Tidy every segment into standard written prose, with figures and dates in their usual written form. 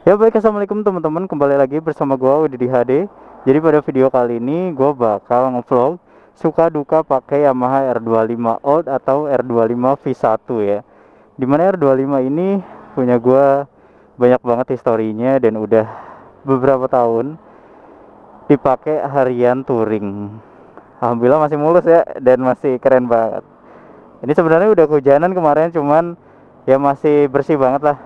Ya baik, assalamualaikum teman-teman, kembali lagi bersama gua Widi HD. Jadi pada video kali ini gua bakal ngevlog suka duka pakai Yamaha R25 Old atau R25 V1 ya. Dimana R25 ini punya gua banyak banget historinya dan udah beberapa tahun dipakai harian touring. Alhamdulillah masih mulus ya dan masih keren banget. Ini sebenarnya udah kehujanan kemarin, cuman ya masih bersih banget lah.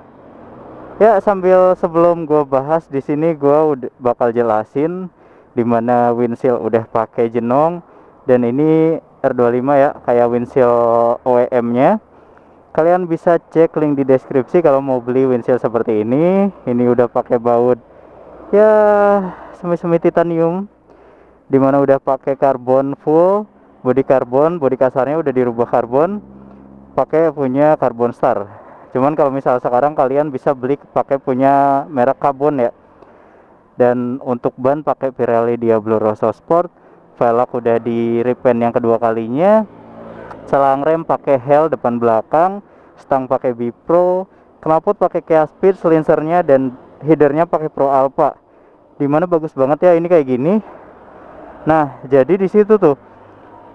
Ya, sambil sebelum gue bahas di sini, gue bakal jelasin dimana windshield udah pakai jenong dan ini R25 ya, kayak windshield OEM-nya. Kalian bisa cek link di deskripsi kalau mau beli windshield seperti ini. Ini udah pakai baut ya semi-semi titanium, dimana udah pakai karbon full, bodi kasarnya udah dirubah karbon, pakai punya Carbon Star. Cuman kalau misal sekarang kalian bisa beli pakai punya merek karbon ya. Dan untuk ban pakai Pirelli Diablo Rosso Sport. Velg udah di repaint yang kedua kalinya. Selang rem pakai Hell depan belakang, stang pakai Bipro, knalpot pakai Kia Speed, silencernya dan headernya pakai Pro Alpha. Dimana bagus banget ya ini kayak gini. Nah, jadi di situ tuh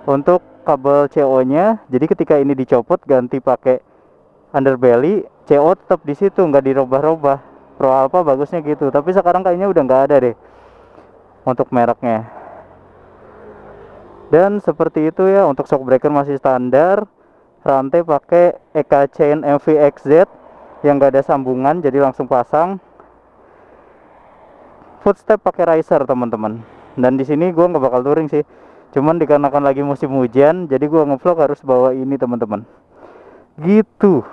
untuk kabel CO-nya, jadi ketika ini dicopot ganti pakai underbelly, CO tetap di situ, nggak dirubah-rubah. Pro Alpha bagusnya gitu, tapi sekarang kayaknya udah nggak ada deh untuk mereknya. Dan seperti itu ya, untuk shock breaker masih standar. Rantai pakai EK Chain MVXZ yang nggak ada sambungan, jadi langsung pasang. Footstep pakai riser teman-teman. Dan di sini gue nggak bakal touring sih, cuman dikarenakan lagi musim hujan, jadi gue ngevlog harus bawa ini teman-teman. Gitu.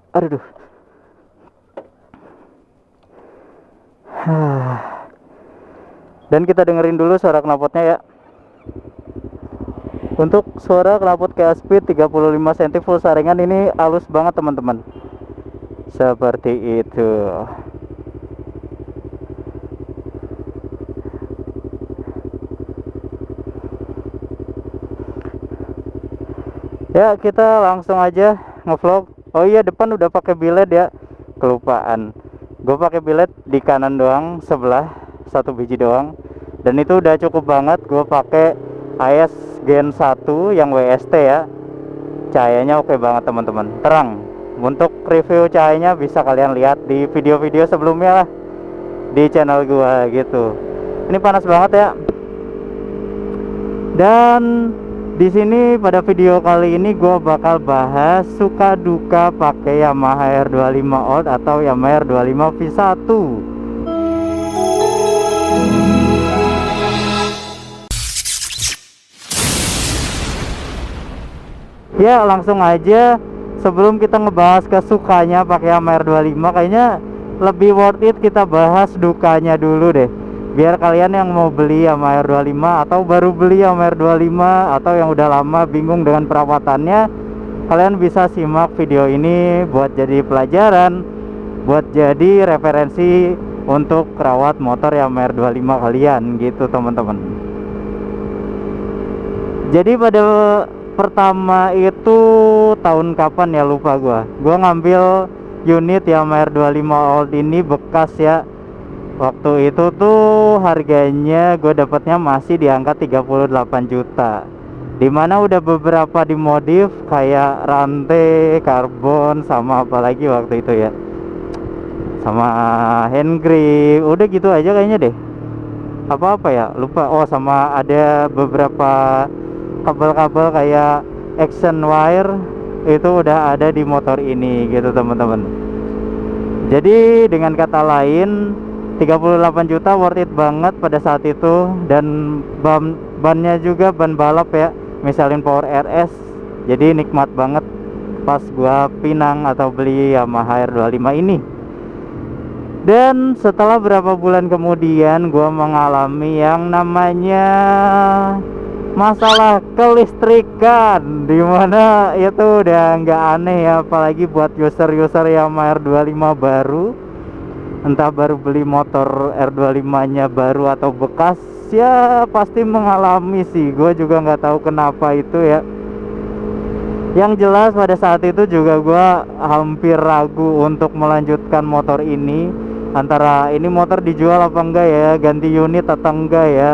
Aduh. Dan kita dengerin dulu suara knalpotnya ya. Untuk suara knalpot Kia Speed 35 cm full saringan ini halus banget teman-teman. Seperti itu. Ya, kita langsung aja ngevlog. Oh iya, depan udah pakai biled ya, kelupaan. Gue pakai biled di kanan doang, sebelah satu biji doang, dan itu udah cukup banget. Gue pakai AS Gen 1 yang WST ya. Cahayanya oke banget teman-teman, terang. Untuk review cahayanya bisa kalian lihat di video-video sebelumnya lah di channel gue gitu. Ini panas banget ya. Dan di sini pada video kali ini gue bakal bahas suka duka pakai Yamaha R25 Old atau Yamaha R25 V1. Ya, langsung aja sebelum kita ngebahas kesukanya pakai Yamaha R25, kayaknya lebih worth it kita bahas dukanya dulu deh. Biar kalian yang mau beli Yamaha R25 atau baru beli Yamaha R25 atau yang udah lama bingung dengan perawatannya, kalian bisa simak video ini buat jadi pelajaran, buat jadi referensi untuk rawat motor Yamaha R25 kalian gitu teman-teman. Jadi pada pertama itu tahun kapan ya lupa gua ngambil unit Yamaha R25 Old ini bekas ya. Waktu itu tuh harganya gue dapatnya masih di angka 38 juta. Dimana udah beberapa dimodif kayak rantai, karbon, sama apalagi waktu itu ya, sama hand grip. Udah gitu aja kayaknya deh. Apa-apa ya, lupa. Oh, sama ada beberapa kabel-kabel kayak action wire itu udah ada di motor ini gitu teman-teman. Jadi dengan kata lain 38 juta worth it banget pada saat itu. Dan bannya juga ban balap ya, misalin Power RS, jadi nikmat banget pas gua pinang atau beli Yamaha R25 ini. Dan setelah berapa bulan kemudian gua mengalami yang namanya masalah kelistrikan, dimana itu udah nggak aneh ya, apalagi buat user-user Yamaha R25 baru, entah baru beli motor R25 nya baru atau bekas, ya pasti mengalami sih. Gue juga nggak tahu kenapa itu ya. Yang jelas pada saat itu juga gue hampir ragu untuk melanjutkan motor ini antara ini motor dijual apa enggak ya, ganti unit atau enggak ya,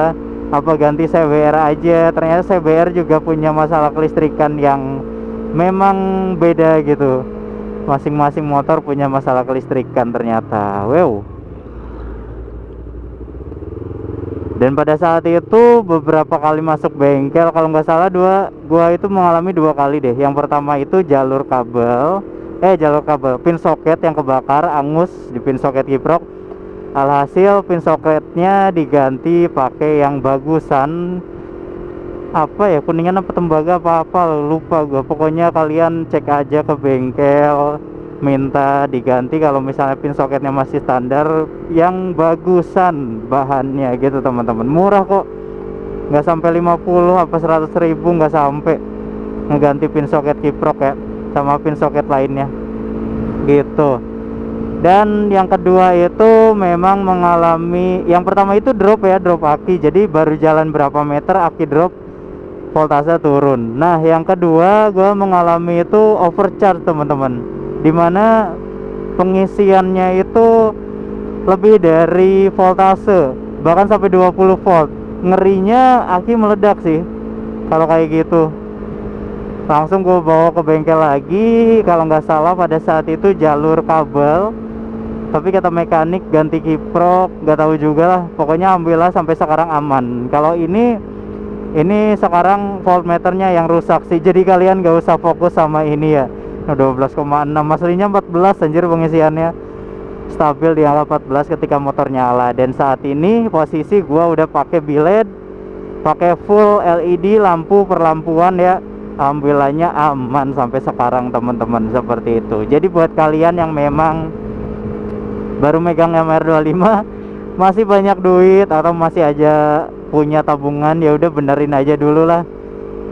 apa ganti CBR aja. Ternyata CBR juga punya masalah kelistrikan yang memang beda gitu. Masing-masing motor punya masalah kelistrikan ternyata. Wow. Dan pada saat itu beberapa kali masuk bengkel, kalau nggak salah gua itu mengalami 2 kali deh. Yang pertama itu jalur kabel pin soket yang kebakar, angus di pin soket kiprok. Alhasil pin soketnya diganti pakai yang bagusan, apa ya, kuningan apa tembaga apa lupa gua. Pokoknya kalian cek aja ke bengkel, minta diganti kalau misalnya pin soketnya masih standar yang bagusan bahannya gitu teman-teman. Murah kok, nggak sampai 50 apa 100 ribu, nggak sampai, ngeganti pin soket kiprok ya sama pin soket lainnya gitu. Dan yang kedua itu memang mengalami, yang pertama itu drop ya, drop aki. Jadi baru jalan berapa meter aki drop, voltase turun. Nah yang kedua gue mengalami itu overcharge teman-teman, dimana pengisiannya itu lebih dari voltase, bahkan sampai 20 volt. Ngerinya aki meledak sih kalau kayak gitu. Langsung gue bawa ke bengkel lagi, kalau nggak salah pada saat itu jalur kabel, tapi kata mekanik ganti kiprok, nggak tahu juga lah. Pokoknya alhamdulillah sampai sekarang aman. Kalau ini sekarang voltmeternya yang rusak sih, jadi kalian nggak usah fokus sama ini ya. 12,6, aslinya 14 anjir pengisiannya. Stabil di angka 14 ketika motor nyala. Dan saat ini posisi gua udah pakai bilet, pakai full LED lampu perlampuan ya. Alhamdulillahnya aman sampai sekarang teman-teman, seperti itu. Jadi buat kalian yang memang baru megang MR25, masih banyak duit atau masih aja punya tabungan, ya udah benerin aja dulu lah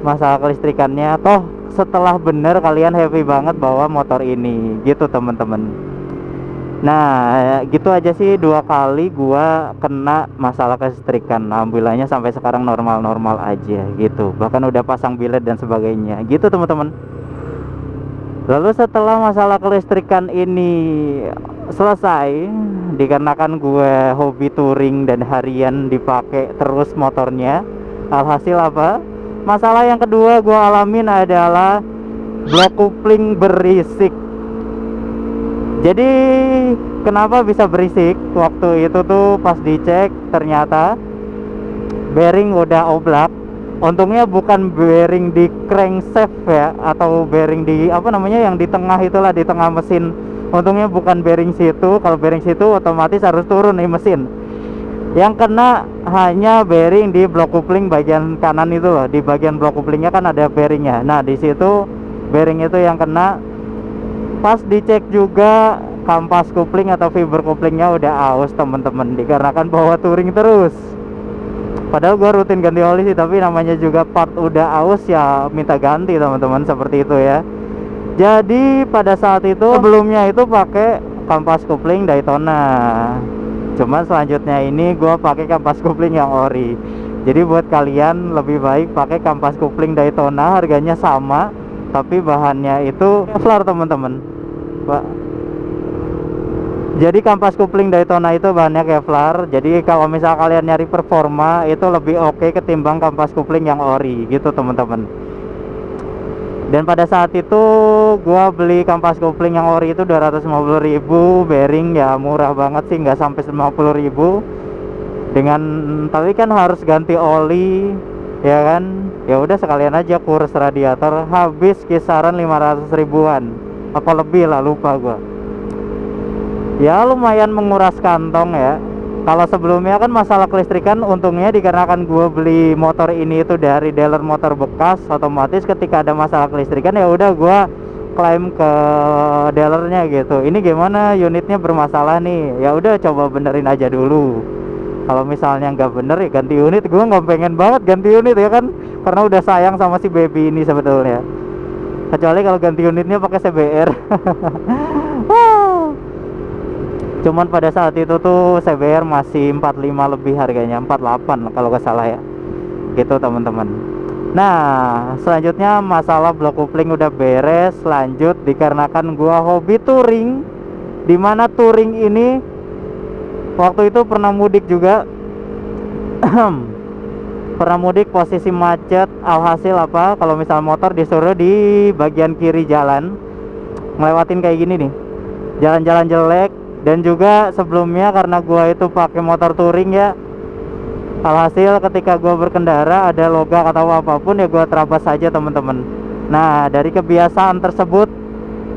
masalah kelistrikannya. Toh setelah bener kalian happy banget bawa motor ini gitu teman-teman. Nah gitu aja sih 2 kali gua kena masalah kelistrikan. Alhamdulillahnya sampai sekarang normal-normal aja gitu, bahkan udah pasang bilet dan sebagainya gitu teman-teman. Lalu setelah masalah kelistrikan ini selesai, dikarenakan gue hobi touring dan harian dipakai terus motornya, alhasil apa? Masalah yang kedua gue alamin adalah blok kopling berisik. Jadi kenapa bisa berisik? Waktu itu tuh pas dicek ternyata bearing udah oblak. Untungnya bukan bearing di crankshaft ya, atau bearing di apa namanya yang di tengah itulah, di tengah mesin. Untungnya bukan bearing situ. Kalau bearing situ otomatis harus turun nih mesin. Yang kena hanya bearing di blok kopling bagian kanan itu loh. Di bagian blok koplingnya kan ada bearingnya. Nah di situ bearing itu yang kena. Pas dicek juga kampas kopling atau fiber koplingnya udah aus teman-teman, dikarenakan bawa touring terus. Padahal gue rutin ganti oli sih, tapi namanya juga part udah aus ya minta ganti teman-teman, seperti itu ya. Jadi pada saat itu sebelumnya itu pakai kampas kopling Daytona, cuman selanjutnya ini gue pakai kampas kopling yang ori. Jadi buat kalian lebih baik pakai kampas kopling Daytona, harganya sama tapi bahannya itu Kevlar teman-teman, Pak. Jadi kampas kopling Daytona itu bahannya Kevlar. Jadi kalau misal kalian nyari performa itu lebih oke ketimbang kampas kopling yang ori gitu teman-teman. Dan pada saat itu gua beli kampas kopling yang ori itu 250.000, bearing ya murah banget sih, nggak sampai 50.000. Dengan tapi kan harus ganti oli ya kan. Ya udah sekalian aja kurs radiator, habis kisaran 500 ribuan apa lebih lah, lupa gua. Ya lumayan menguras kantong ya. Kalau sebelumnya kan masalah kelistrikan, untungnya dikarenakan gue beli motor ini itu dari dealer motor bekas, otomatis ketika ada masalah kelistrikan ya udah gue klaim ke dealernya gitu. Ini gimana, unitnya bermasalah nih, ya udah coba benerin aja dulu. Kalau misalnya nggak bener ya ganti unit. Gue nggak pengen banget ganti unit ya kan, karena udah sayang sama si baby ini sebetulnya. Kecuali kalau ganti unitnya pakai CBR. Cuman pada saat itu tuh CBR masih 45 lebih harganya, 48 kalau nggak salah ya. Gitu teman-teman. Nah, selanjutnya masalah blok kopling udah beres. Lanjut dikarenakan gua hobi touring, dimana touring ini Waktu itu pernah mudik juga. Pernah mudik posisi macet, alhasil apa, kalau misal motor disuruh di bagian kiri jalan, ngelewatin kayak gini nih, jalan-jalan jelek. Dan juga sebelumnya karena gua itu pakai motor touring ya, alhasil ketika gua berkendara ada logak atau apapun ya gua terabas saja teman-teman. Nah, dari kebiasaan tersebut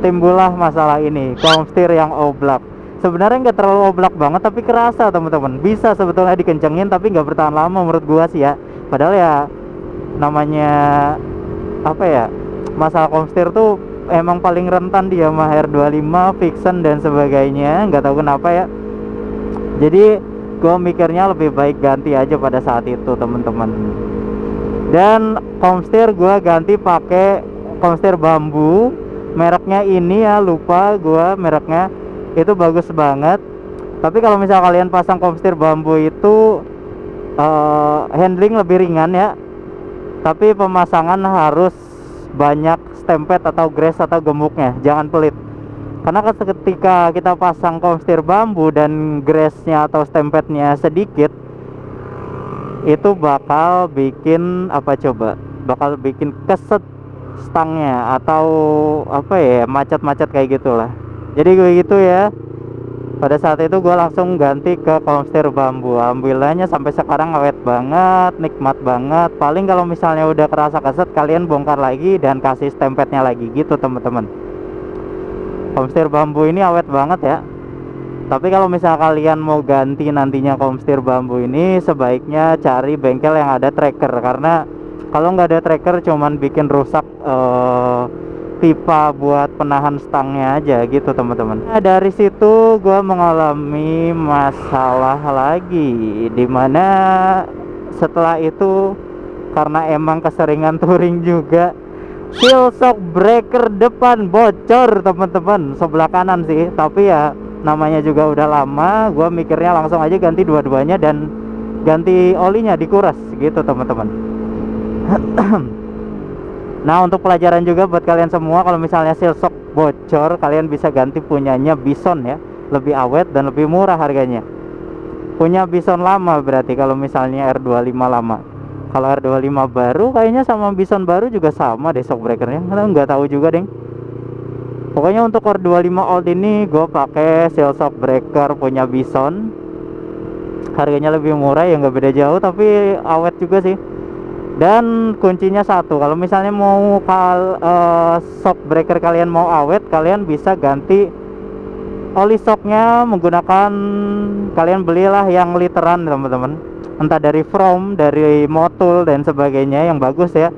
timbullah masalah ini, komstir yang oblak. Sebenarnya nggak terlalu oblak banget tapi kerasa teman-teman, bisa sebetulnya dikencengin tapi nggak bertahan lama menurut gua sih ya. Padahal ya namanya apa ya, masalah komstir tuh emang paling rentan dia mah R25, Vixen dan sebagainya, nggak tahu kenapa ya. Jadi gue mikirnya lebih baik ganti aja pada saat itu teman-teman. Dan komstir gue ganti pakai komstir bambu, mereknya ini ya lupa gue mereknya, itu bagus banget. Tapi kalau misal kalian pasang komstir bambu itu handling lebih ringan ya, tapi pemasangan harus banyak stempet atau grace atau gemuknya, jangan pelit. Karena ketika kita pasang komstir bambu dan grace-nya atau stempetnya sedikit, itu bakal bikin apa coba? Bakal bikin keset stangnya atau apa ya, macet-macet kayak gitulah. Jadi gue gitu ya. Pada saat itu gue langsung ganti ke komstir bambu. Alhamdulillahnya sampai sekarang awet banget, nikmat banget. Paling kalau misalnya udah kerasa keset, kalian bongkar lagi dan kasih stempetnya lagi gitu teman-teman. Komstir bambu ini awet banget ya. Tapi kalau misal kalian mau ganti nantinya komstir bambu ini, sebaiknya cari bengkel yang ada tracker. Karena kalau nggak ada tracker cuman bikin rusak pipa buat penahan stangnya aja gitu teman-teman. Nah, dari situ gue mengalami masalah lagi, dimana setelah itu karena emang keseringan touring juga, seal shock breaker depan bocor teman-teman, sebelah kanan sih. Tapi ya namanya juga udah lama, gue mikirnya langsung aja ganti dua-duanya dan ganti olinya, dikuras gitu teman-teman. Nah, untuk pelajaran juga buat kalian semua, kalau misalnya seal shock bocor, kalian bisa ganti punyanya Bison ya, lebih awet dan lebih murah harganya. Punya Bison lama berarti kalau misalnya R25 lama. Kalau R25 baru kayaknya sama Bison baru juga sama deh shock breakernya, nggak tahu juga deh. Pokoknya untuk R25 old ini gue pakai seal shock breaker punya Bison. Harganya lebih murah ya, nggak beda jauh tapi awet juga sih. Dan kuncinya satu, kalau misalnya mau shock breaker kalian mau awet, kalian bisa ganti oli shocknya menggunakan, kalian belilah yang literan teman-teman, entah dari From, dari Motul dan sebagainya yang bagus ya.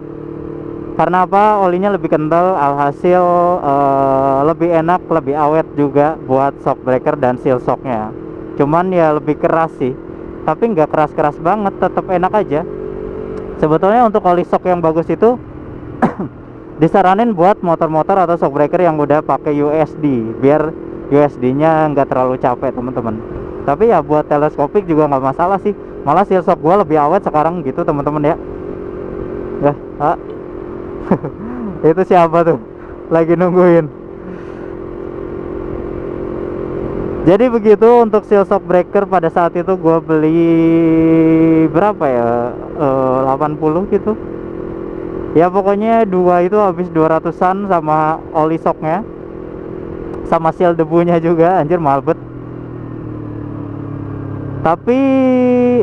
Karena apa? Olinya lebih kental, alhasil lebih enak, lebih awet juga buat shock breaker dan seal shocknya. Cuman ya lebih keras sih, tapi nggak keras-keras banget, tetap enak aja. Sebetulnya untuk oli shock yang bagus itu disaranin buat motor-motor atau shock breaker yang udah pakai USD, biar USD-nya nggak terlalu capek teman-teman. Tapi ya buat teleskopik juga nggak masalah sih. Malah seal shock gua lebih awet sekarang gitu teman-teman ya. Itu siapa tuh? Lagi nungguin. Jadi begitu untuk seal shock breaker. Pada saat itu gue beli berapa ya, 80 gitu ya, pokoknya dua itu habis 200-an sama oli shocknya sama seal debunya juga, anjir mahal bet. Tapi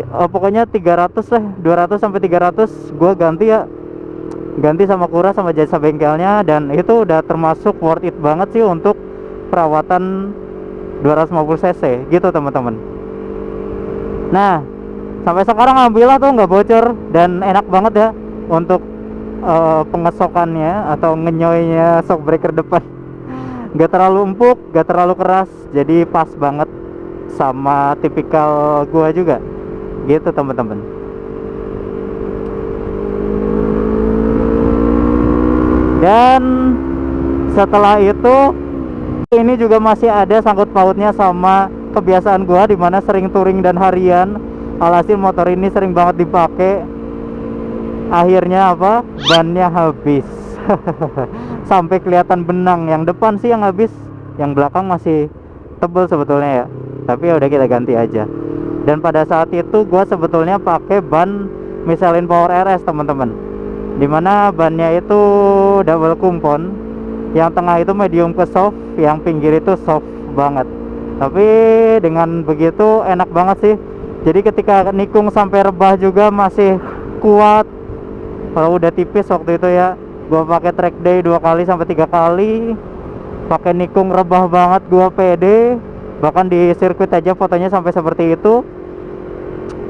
pokoknya 300 lah, 200 sampai 300 gue ganti ya, ganti sama kuras sama jasa bengkelnya. Dan itu udah termasuk worth it banget sih untuk perawatan 250 cc gitu teman-teman. Nah, sampai sekarang alhamdulillah tuh nggak bocor dan enak banget ya untuk pengesokannya atau ngenyoynya shock breaker depan. Nggak terlalu empuk, nggak terlalu keras, jadi pas banget sama tipikal gua juga gitu teman-teman. Dan setelah itu ini juga masih ada sangkut pautnya sama kebiasaan gua, dimana sering touring dan harian. Alhasil motor ini sering banget dipakai. Akhirnya apa? Bannya habis. Sampai kelihatan benang. Yang depan sih yang habis, yang belakang masih tebel sebetulnya ya. tapi ya udah kita ganti aja. Dan pada saat itu gue sebetulnya pakai ban Michelin Power RS teman-teman, dimana bannya itu double kumpon, yang tengah itu medium ke soft, yang pinggir itu soft banget. Tapi dengan begitu enak banget sih. Jadi ketika nikung sampai rebah juga masih kuat. Kalau udah tipis waktu itu ya, gua pakai track day 2 kali sampai 3 kali, pakai nikung rebah banget, gua pede. Bahkan di sirkuit aja fotonya sampai seperti itu.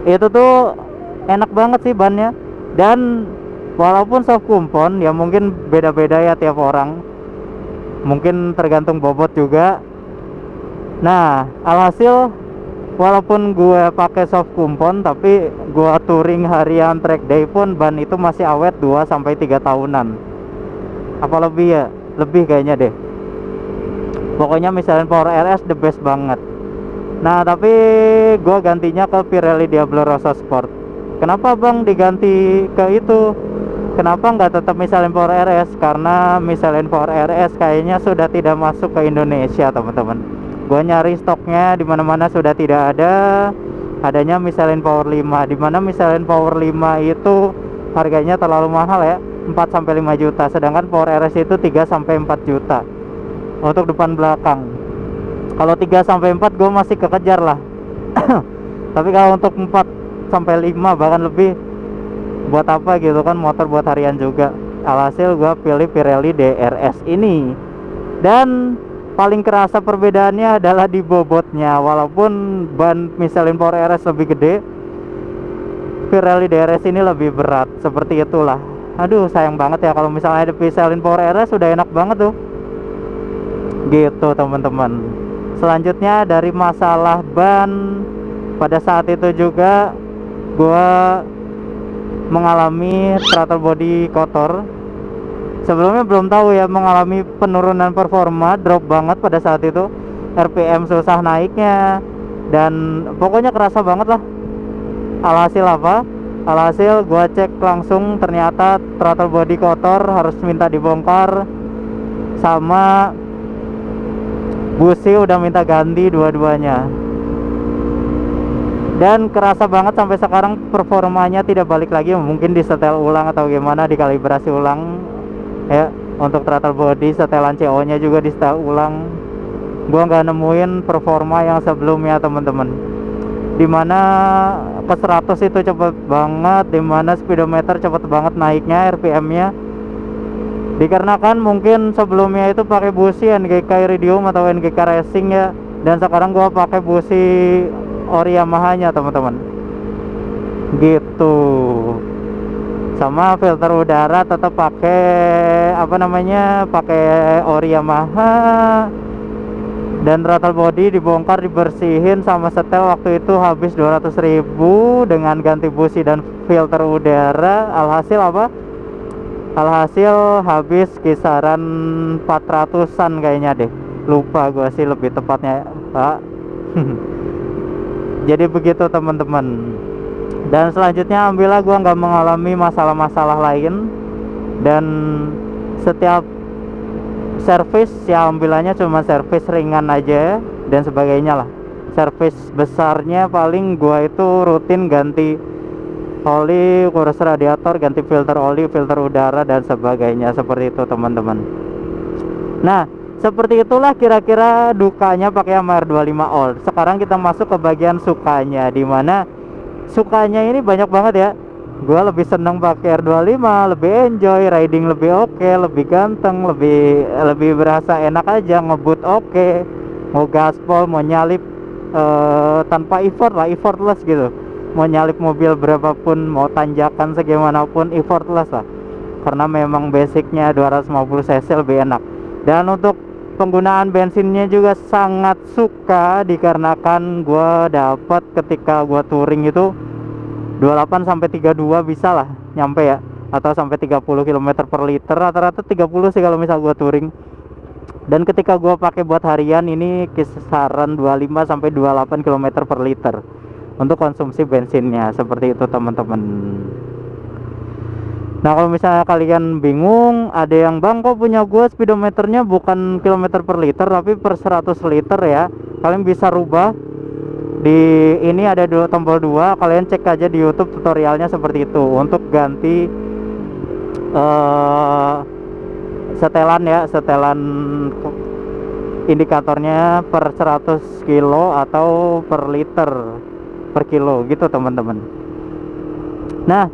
Itu tuh enak banget sih bannya. Dan walaupun soft kumpon ya mungkin beda-beda ya tiap orang, mungkin tergantung bobot juga. Nah, alhasil walaupun gue pakai soft kumpon, tapi gue touring harian track day pun ban itu masih awet 2 sampai 3 tahunan. Apa lebih ya? Lebih kayaknya deh. Pokoknya Michelin Power RS the best banget. Nah, tapi gue gantinya ke Pirelli Diablo Rosso Sport. Kenapa bang diganti ke itu? Kenapa nggak tetap Michelin Power RS? Karena Michelin Power RS kayaknya sudah tidak masuk ke Indonesia teman-teman. Gua nyari stoknya di mana-mana sudah tidak ada. Adanya Michelin Power 5, di mana Michelin Power 5 itu harganya terlalu mahal ya, 4 sampai 5 juta, sedangkan Power RS itu 3 sampai 4 juta untuk depan belakang. Kalau 3 sampai 4 gue masih kekejar lah. Tapi kalau untuk 4 sampai 5 bahkan lebih, buat apa gitu kan, motor buat harian juga. Alhasil gue pilih Pirelli DRS ini. Dan paling kerasa perbedaannya adalah di bobotnya. Walaupun ban Michelin Power RS lebih gede, Pirelli DRS ini lebih berat. Seperti itulah. Aduh sayang banget ya, kalau misalnya ada Michelin Power RS sudah enak banget tuh. Gitu teman-teman. Selanjutnya dari masalah ban, pada saat itu juga gua mengalami throttle body kotor. Sebelumnya belum tahu ya, mengalami penurunan performa, drop banget pada saat itu. RPM susah naiknya, dan pokoknya kerasa banget lah. Alhasil apa? Alhasil gua cek langsung, ternyata throttle body kotor, harus minta dibongkar. Sama busi udah minta ganti dua-duanya. Dan kerasa banget sampai sekarang performanya tidak balik lagi. Mungkin disetel ulang atau gimana, dikalibrasi ulang ya. Untuk throttle body, setelan CO nya juga di setel ulang. Gua nggak nemuin performa yang sebelumnya teman-teman, dimana ke 100 itu cepet banget, dimana speedometer cepet banget naiknya, RPM nya. Dikarenakan mungkin sebelumnya itu pakai busi NGK Iridium atau NGK Racing ya, dan sekarang gua pakai busi ori Yamaha nya teman-teman. Gitu. Sama filter udara tetap pakai pakai ori Yamaha. Dan throttle body dibongkar, dibersihin sama setel, waktu itu habis 200.000 dengan ganti busi dan filter udara. Alhasil apa? Alhasil habis kisaran 400-an kayaknya deh, lupa gua sih lebih tepatnya Pak. Jadi begitu teman-teman. Dan selanjutnya alhamdulillah gua nggak mengalami masalah-masalah lain. Dan setiap servis ya alhamdulillahnya cuma servis ringan aja dan sebagainya lah. Servis besarnya paling gua itu rutin ganti oli, kurus radiator, ganti filter oli, filter udara dan sebagainya, seperti itu teman-teman. Nah, seperti itulah kira-kira dukanya pakai Yamaha R25 Old. Sekarang kita masuk ke bagian sukanya, dimana sukanya ini banyak banget ya. Gua lebih seneng pakai R25, lebih enjoy, riding lebih oke, lebih ganteng, lebih berasa enak aja, ngebut oke, mau gaspol, mau nyalip tanpa effort lah, effortless gitu. Mau nyalip mobil berapapun, mau tanjakan segimanapun, effortless lah. Karena memang basicnya 250 cc lebih enak. Dan untuk penggunaan bensinnya juga sangat suka, dikarenakan gua dapat ketika gua touring itu 28 sampai 32 bisa lah nyampe ya, atau sampai 30 km per liter, rata-rata 30 sih kalau misal gua touring. Dan ketika gua pakai buat harian ini kisaran 25 sampai 28 km per liter untuk konsumsi bensinnya, seperti itu teman-teman. Nah, kalau misalnya kalian bingung, ada yang bang kok punya gua speedometernya bukan kilometer per liter tapi per 100 liter ya, kalian bisa rubah Di ini ada tombol 2, kalian cek aja di YouTube tutorialnya seperti itu untuk ganti setelan ya, setelan indikatornya per 100 kilo atau per liter per kilo gitu teman-teman. Nah,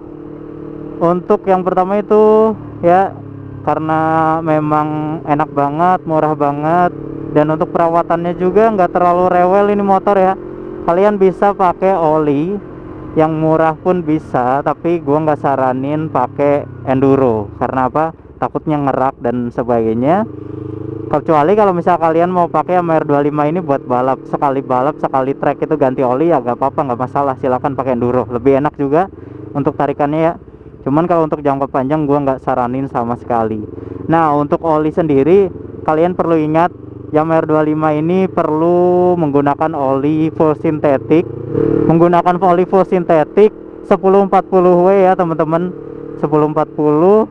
untuk yang pertama itu ya, karena memang enak banget, murah banget, dan untuk perawatannya juga nggak terlalu rewel ini motor ya. Kalian bisa pakai oli yang murah pun bisa, tapi gua nggak saranin pakai enduro. Karena apa? Takutnya ngerak dan sebagainya. Kecuali kalau misal kalian mau pakai MR25 ini buat balap, sekali trek itu ganti oli ya gak apa-apa, nggak masalah, silahkan pakai enduro, lebih enak juga untuk tarikannya ya. Cuman kalau untuk jangka panjang gua nggak saranin sama sekali. Nah, untuk oli sendiri kalian perlu ingat yang MR25 ini perlu menggunakan oli full sintetik, 1040W ya teman-teman, 1040.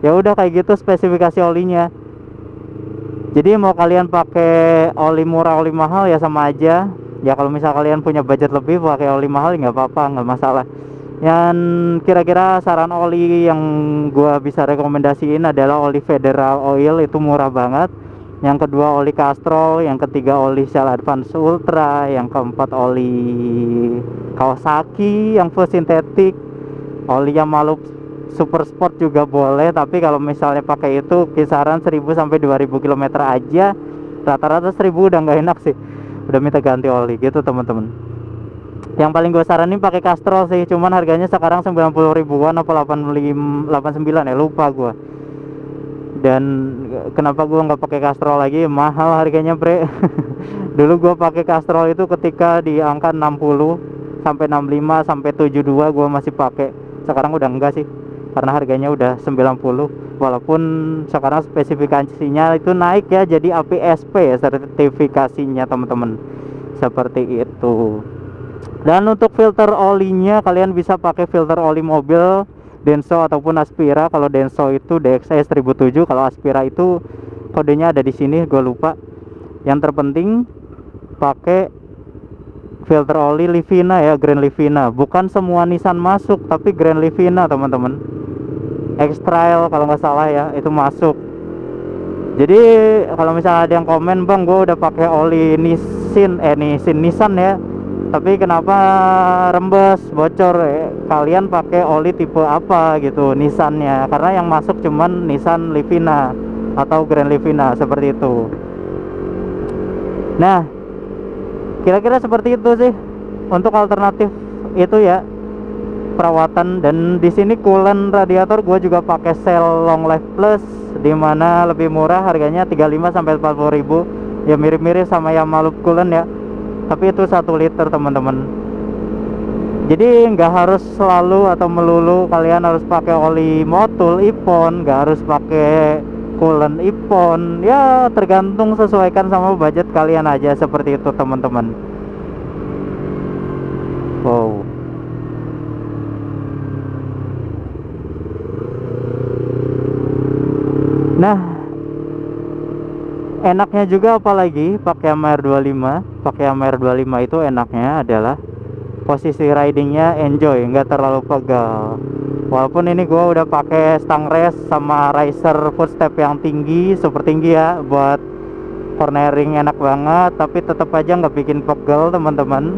Ya udah kayak gitu spesifikasi olinya. Jadi mau kalian pakai oli murah, oli mahal ya sama aja. Ya kalau misal kalian punya budget lebih pakai oli mahal nggak apa-apa, nggak masalah. Yang kira-kira saran oli yang gua bisa rekomendasiin adalah oli Federal Oil, itu murah banget. Yang kedua oli Castrol, yang ketiga oli Shell Advance Ultra, yang keempat oli Kawasaki yang full sintetik, oli Yamaha Super Sport juga boleh, tapi kalau misalnya pakai itu kisaran 1000 sampai 2000 km aja, rata-rata 1000 udah nggak enak sih, udah minta ganti oli gitu teman-teman. Yang paling gue saranin pakai Castrol sih, cuman harganya sekarang 90 ribuan apa 85, 89 ya, lupa gue. Dan kenapa gue nggak pakai Castrol lagi, mahal harganya bre. Dulu gue pakai Castrol itu ketika di angka 60 sampai 65 sampai 72 gue masih pakai. Sekarang udah enggak sih, karena harganya udah 90. Walaupun sekarang spesifikasinya itu naik ya, jadi APSP ya sertifikasinya teman-teman, seperti itu. Dan untuk filter olinya kalian bisa pakai filter oli mobil Denso ataupun Aspira. Kalau Denso itu DXS 1007, kalau Aspira itu kodenya ada di sini, gue lupa. Yang terpenting pakai filter oli Livina ya, Grand Livina. Bukan semua Nissan masuk, tapi Grand Livina teman-teman. X-Trail kalau nggak salah ya, itu masuk. Jadi kalau misalnya ada yang komen, bang gue udah pakai oli Nissan ya, tapi kenapa rembes bocor ya? Kalian pakai oli tipe apa gitu Nissannya, karena yang masuk cuman Nissan Livina atau Grand Livina seperti itu. Nah, kira-kira seperti itu sih untuk alternatif itu ya, perawatan. Dan di sini coolant radiator gue juga pakai Shell Long Life Plus, dimana lebih murah, harganya 35 sampai 40 ribu ya, mirip-mirip sama Yamaha Loop Coolant ya, tapi itu 1 liter teman-teman. Jadi nggak harus selalu atau melulu kalian harus pakai oli Motul Ipon, nggak harus pakai coolant Ipon ya, tergantung, sesuaikan sama budget kalian aja, seperti itu teman-teman. Wow. Nah, enaknya juga apalagi pakai MR25. Pakai MR25 itu enaknya adalah posisi ridingnya enjoy, nggak terlalu pegal. Walaupun ini gua udah pakai stang rest sama riser footstep yang tinggi, super tinggi ya, buat cornering enak banget, tapi tetap aja nggak bikin pegel teman-teman.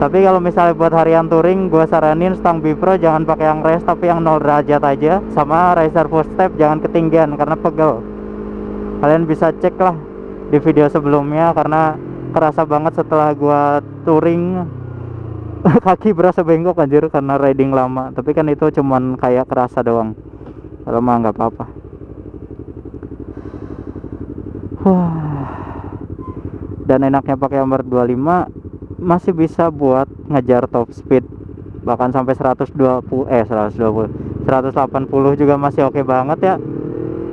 Tapi kalau misalnya buat harian touring, gua saranin stang Bipro jangan pakai yang rest, tapi yang 0 derajat aja, sama riser footstep jangan ketinggian karena pegel. Kalian bisa cek lah di video sebelumnya, karena kerasa banget setelah gua touring. Kaki berasa bengkok anjir karena riding lama, tapi kan itu cuman kayak kerasa doang, kalau mah nggak apa-apa. Dan enaknya pakai MR25 masih bisa buat ngejar top speed, bahkan sampai 180 juga masih oke banget ya.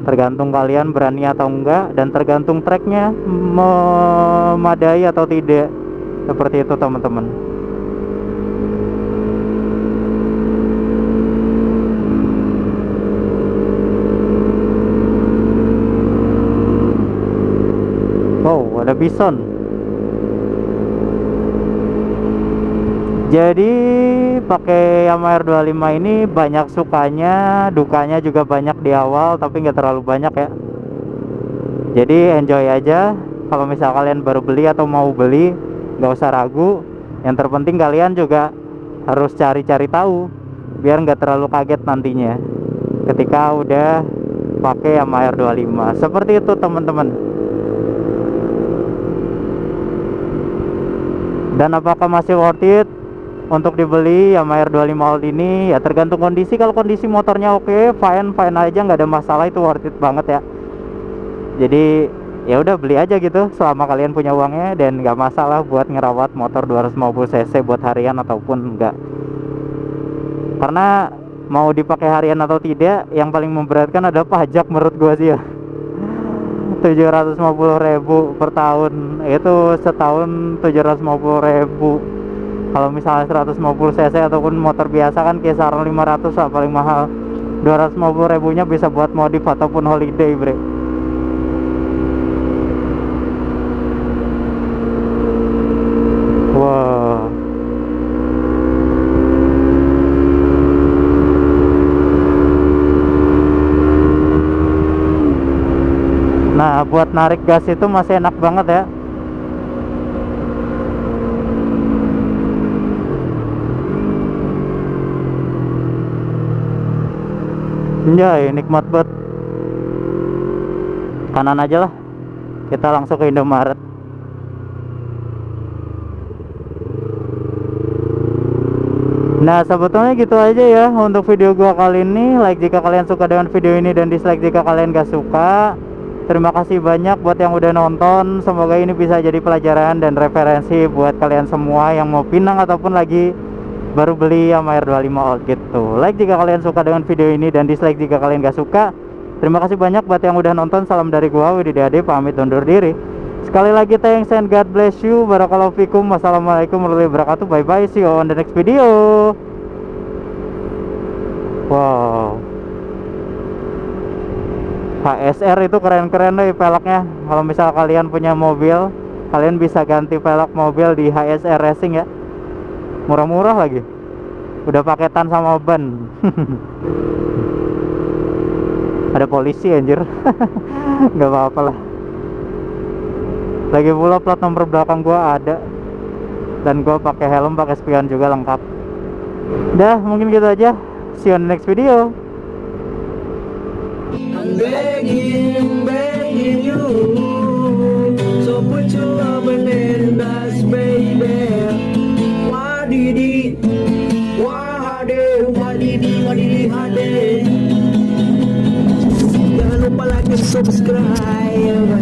Tergantung kalian berani atau enggak, dan tergantung treknya memadai atau tidak, seperti itu teman-teman. Wow, ada Bison. Jadi pakai Yamaha R25 ini banyak sukanya, dukanya juga banyak di awal, tapi nggak terlalu banyak ya. Jadi enjoy aja. Kalau misal kalian baru beli atau mau beli, nggak usah ragu. Yang terpenting kalian juga harus cari-cari tahu, biar nggak terlalu kaget nantinya ketika udah pakai Yamaha R25. Seperti itu teman-teman. Dan apakah masih worth it untuk dibeli Yamaha R25 Old ini? Ya tergantung kondisi. Kalau kondisi motornya oke, fine aja, nggak ada masalah, itu worth it banget ya. Jadi ya udah beli aja gitu selama kalian punya uangnya, dan nggak masalah buat ngerawat motor 250 cc buat harian ataupun enggak. Karena mau dipakai harian atau tidak, yang paling memberatkan adalah pajak menurut gua sih ya. 750.000 per tahun, itu setahun 750.000. Kalau misalnya 150 cc ataupun motor biasa kan kisaran 500 lah paling mahal. 250.000-nya bisa buat modif ataupun holiday, bre. Wow. Nah, buat narik gas itu masih enak banget ya. Anjay, nikmat banget. Kanan aja lah. Kita langsung ke Indomaret. Nah, sebetulnya gitu aja ya untuk video gua kali ini. Like jika kalian suka dengan video ini, dan dislike jika kalian gak suka. Terima kasih banyak buat yang udah nonton. Semoga ini bisa jadi pelajaran dan referensi buat kalian semua yang mau pinang ataupun lagi baru beli Yamaha R25 Old gitu. Like jika kalian suka dengan video ini, dan dislike jika kalian gak suka. Terima kasih banyak buat yang udah nonton. Salam dari gua Widhi Ade, pamit undur diri. Sekali lagi thanks and God bless you. Barakallahu fikum. Wassalamualaikum warahmatullahi wabarakatuh. Bye bye, see you on the next video. Wow, HSR itu keren-keren deh peleknya. Kalau misal kalian punya mobil, kalian bisa ganti pelek mobil di HSR Racing ya. Murah-murah lagi. Udah paketan sama ban. Ada polisi anjir. Nggak apa-apa lah. Lagi pula plat nomor belakang gua ada, dan gua pakai helm, pakai spion juga lengkap. Dah, mungkin gitu aja. See you on the next video. I'm begging you, so put your loving in us, baby. Wadidi, wadidi. Jangan lupa like dan subscribe.